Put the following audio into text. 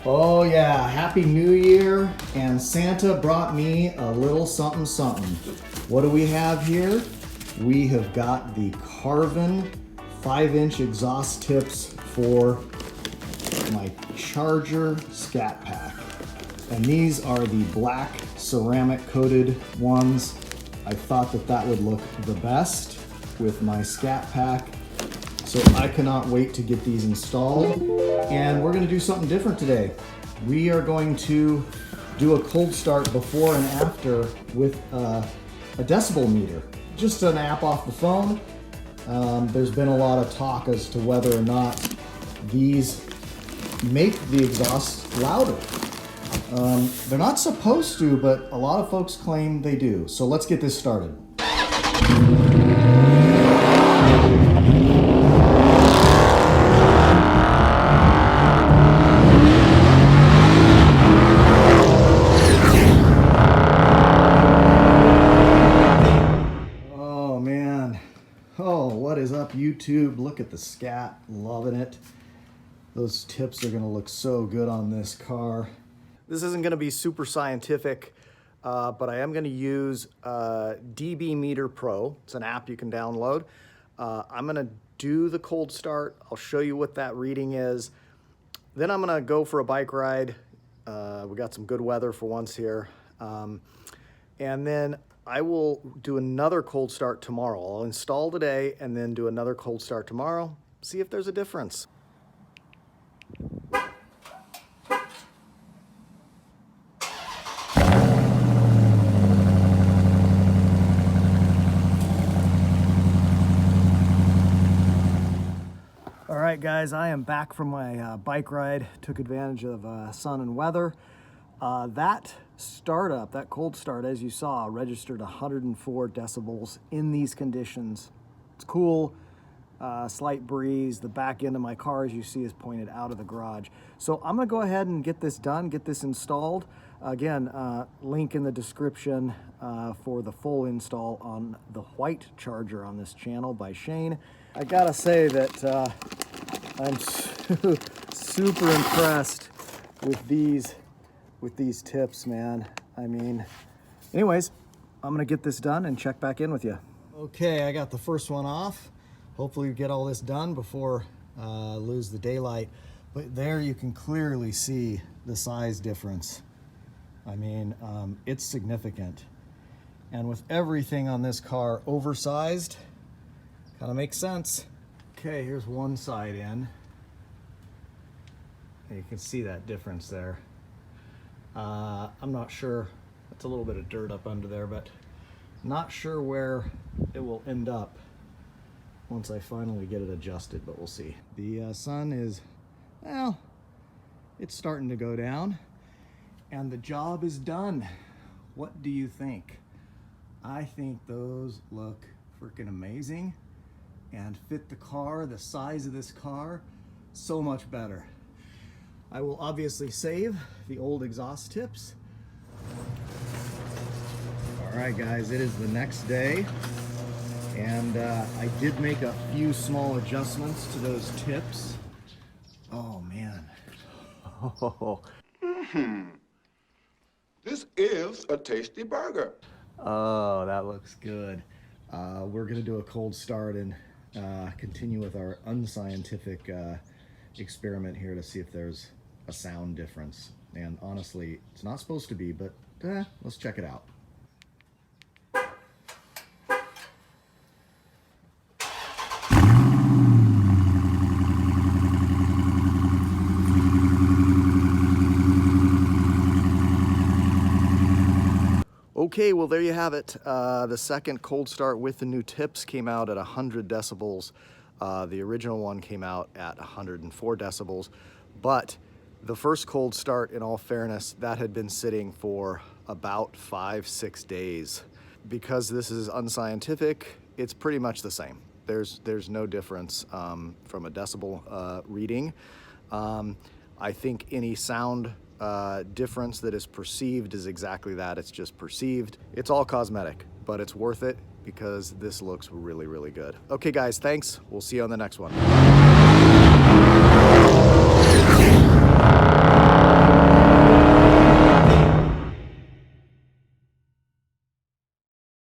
Oh yeah, Happy New Year, and Santa brought me a little something something. What do we have here? We have got the Carven 5-inch exhaust tips for my Charger Scatpack. And these are the black ceramic coated ones. I thought that that would look the best with my Scatpack. So I cannot wait to get these installed. And we're gonna do something different today. We are going to do a cold start before and after with a decibel meter. Just an app off the phone. There's been a lot of talk as to whether or not these make the exhaust louder. They're not supposed to, but a lot of folks claim they do. So let's get this started. Oh, what is up, YouTube? Look at the Scat, loving it. Those tips are gonna look so good on this car. This isn't gonna be super scientific, but I am gonna use DB Meter Pro. It's an app you can download. I'm gonna do the cold start. I'll show you what that reading is. Then I'm gonna go for a bike ride. We got some good weather for once here. And then I will do another cold start tomorrow. I'll install today and then do another cold start tomorrow. See if there's a difference. All right, guys, I am back from my bike ride. Took advantage of sun and weather. That startup, that cold start, as you saw, registered 104 decibels in these conditions. It's cool, slight breeze. The back end of my car, as you see, is pointed out of the garage. So I'm gonna go ahead and get this done, get this installed. Again, link in the description for the full install on the white Charger on this channel by Shane. I gotta say that I'm super impressed with these tips, man. I mean, anyways, I'm gonna get this done and check back in with you. Okay, I got the first one off. Hopefully we get all this done before lose the daylight. But there you can clearly see the size difference. I mean, it's significant. And with everything on this car oversized, kind of makes sense. Okay, here's one side in. And you can see that difference there. I'm not sure, it's a little bit of dirt up under there, but not sure where it will end up once I finally get it adjusted, but we'll see. The sun is, well, it's starting to go down and the job is done. What do you think? I think those look freaking amazing and fit the car, the size of this car, so much better. I will obviously save the old exhaust tips. All right, guys, it is the next day, and I did make a few small adjustments to those tips. Oh, man. Oh. This is a tasty burger. Oh, that looks good. We're gonna do a cold start and continue with our unscientific experiment here to see if there's a sound difference. And honestly, it's not supposed to be, but let's check it out. Okay, well, there you have it. The second cold start with the new tips came out at 100 decibels. The original one came out at 104 decibels, but the first cold start, in all fairness, that had been sitting for about 5-6 days. Because this is unscientific, it's pretty much the same. There's no difference from a decibel reading. I think any sound difference that is perceived is exactly that. It's just perceived. It's all cosmetic, but it's worth it because this looks really, really good. Okay, guys, thanks. We'll see you on the next one.